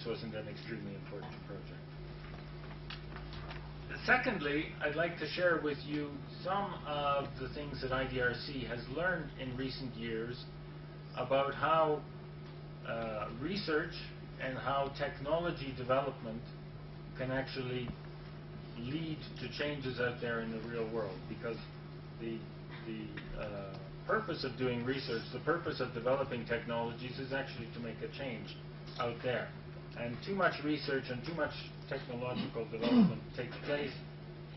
wasn't an extremely important project. Secondly, I'd like to share with you some of the things that IDRC has learned in recent years about how research and how technology development can actually lead to changes out there in the real world, because the purpose of doing research, the purpose of developing technologies is actually to make a change out there. And too much research and too much technological development takes place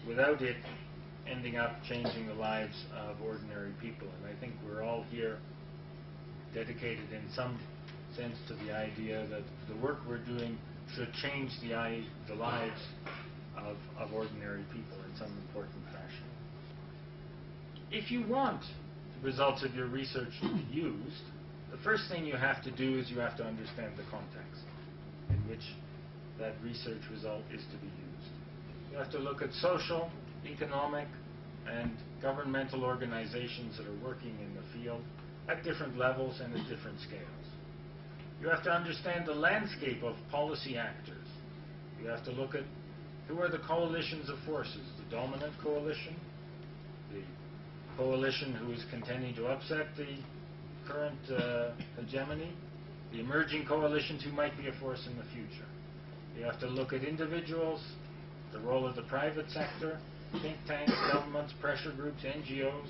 without it ending up changing the lives of ordinary people. And I think we're all here dedicated in some sense to the idea that the work we're doing should change the lives of ordinary people in some important fashion. If you want the results of your research to be used, the first thing you have to do is you have to understand the context in which that research result is to be used. You have to look at social, economic, and governmental organizations that are working in the field at different levels and at different scales. You have to understand the landscape of policy actors. You have to look at who are the coalitions of forces, the dominant coalition, the coalition who is contending to upset the current hegemony, the emerging coalitions who might be a force in the future. You have to look at individuals, the role of the private sector, think tanks, governments, pressure groups, NGOs.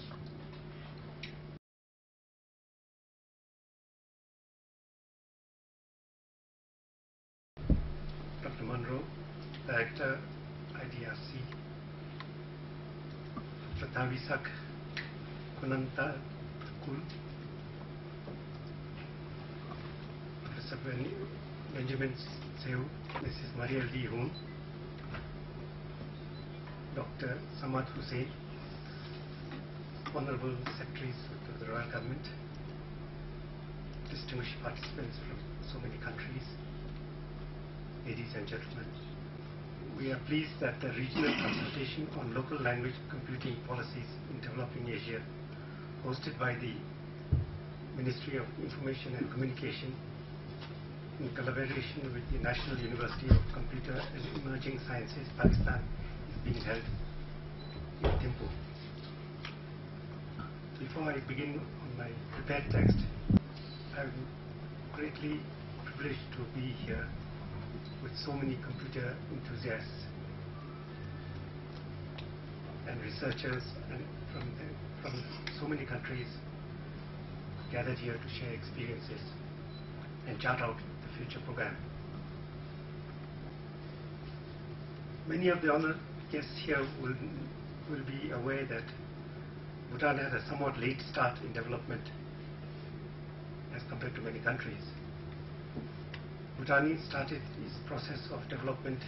Dr. Munro, Director, IDRC. Dr. Tavisak Kunanta Kul, Professor Benjamin Seu, Mrs. Maria Lee Hoon, Dr. Samad Hussain, Honorable Secretaries of the Royal Government, distinguished participants from so many countries, ladies and gentlemen. We are pleased that the Regional Consultation on Local Language Computing Policies in Developing Asia, hosted by the Ministry of Information and Communication in collaboration with the National University of Computer and Emerging Sciences, Pakistan, is being held in Thimphu. Before I begin on my prepared text, I'm greatly privileged to be here with so many computer enthusiasts and researchers and from so many countries gathered here to share experiences and chart out the future program. Many of the honored guests here will be aware that Bhutan had a somewhat late start in development as compared to many countries. Bhutan started its process of development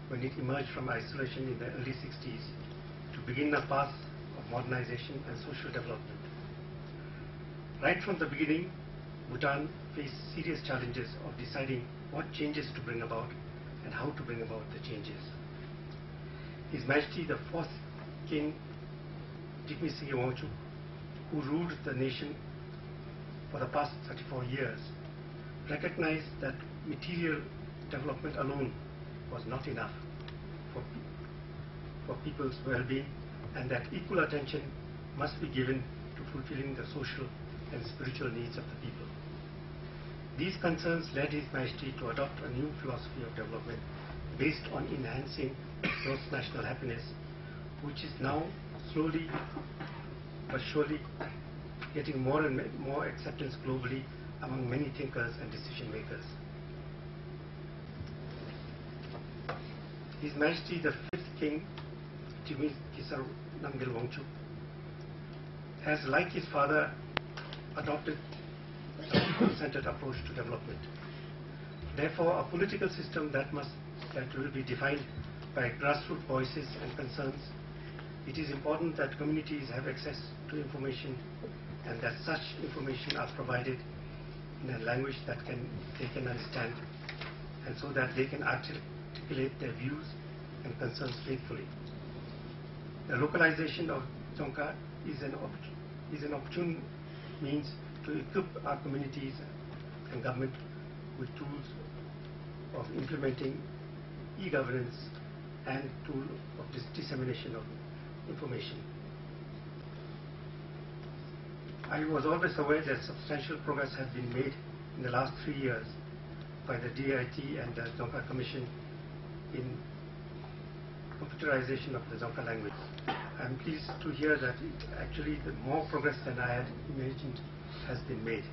when it emerged from isolation in the early 60s to begin a path of modernization and social development. Right from the beginning, Bhutan faced serious challenges of deciding what changes to bring about and how to bring about the changes. His Majesty the 4th King Jigme Singye Wangchuck, who ruled the nation for the past 34 years, recognized that material development alone was not enough for people's well-being, and that equal attention must be given to fulfilling the social and spiritual needs of the people. These concerns led His Majesty to adopt a new philosophy of development based on enhancing gross national happiness, which is now slowly but surely getting more and more acceptance globally among many thinkers and decision makers. His Majesty the 5th King Jigme Kisar Namgyal Wangchuck has, like his father, adopted a people-centered approach to development. Therefore, a political system that will be defined by grassroots voices and concerns, it is important that communities have access to information and that such information are provided in a language that they can understand, and so that they can articulate their views and concerns faithfully. The localization of Dzongkha is an opportune means to equip our communities and government with tools implementing e-governance and tool of dissemination of information. I was always aware that substantial progress has been made in the last 3 years by the DIT and the Dzongkha Commission in computerization of the Dzongkha language. I am pleased to hear that actually the more progress than I had imagined has been made.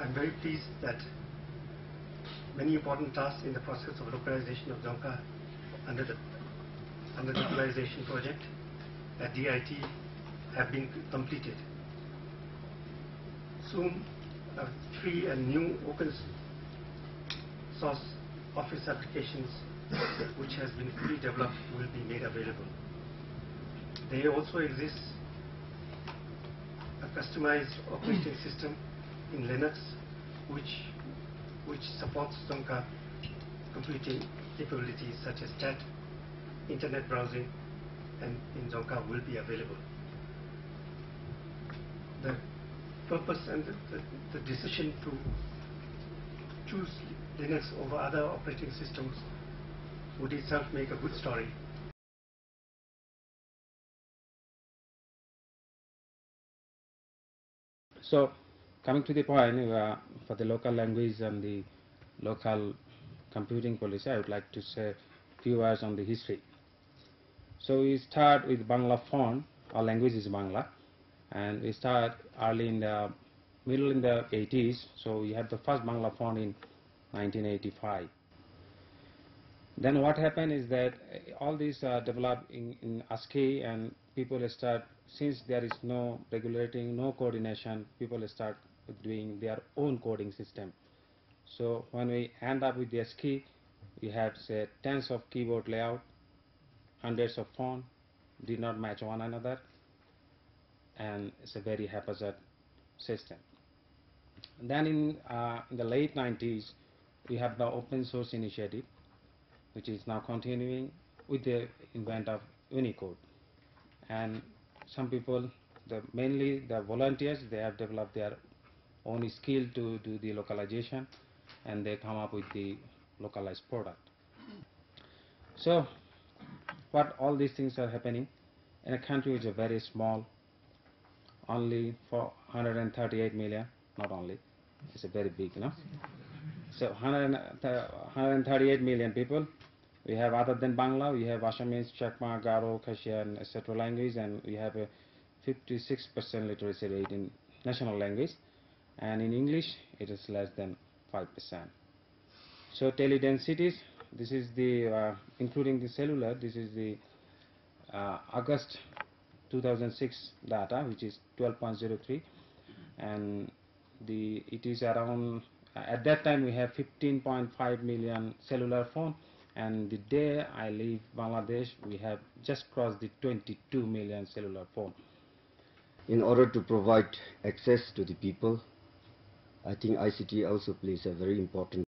I am very pleased that many important tasks in the process of localization of Dzongkha under the Localization project at DIT have been completed. Soon, free and new open source office applications which has been fully developed will be made available. There also exists a customized operating system in Linux which supports Dzongkha computing capabilities such as chat, internet browsing, and in Dzongkha will be available. The purpose and the decision to choose Linux over other operating systems would itself make a good story. So, coming to the point, for the local language and the local computing policy, I would like to say a few words on the history. So, we start with Bangla font. Our language is Bangla, and we start early in the middle in the 80s. So, we had the first Bangla font in 1985. Then what happened is that all these developed in ASCII, and people start, since there is no regulating, no coordination, people start doing their own coding system. So when we end up with the ASCII, we have say tens of keyboard layout, hundreds of font, did not match one another, and it's a very haphazard system. And then in the late 90s, we have the open source initiative, which is now continuing with the invent of Unicode. And some people, mainly the volunteers, they have developed their own skill to do the localization, and they come up with the localized product. So what all these things are happening in a country which is very small, only for 138 million, not only, it's a very big, you know. So 138 million people. We have, other than Bangla, we have Assamese, Chakma, Garo, Khasian, etc. language, and we have a 56% literacy rate in national language, and in English it is less than 5%. So teledensities, this is the including the cellular, this is the August 2006 data, which is 12.03, and it is around, at that time we have 15.5 million cellular phone, and the day I leave Bangladesh, we have just crossed the 22 million cellular phone. In order to provide access to the people, I think ICT also plays a very important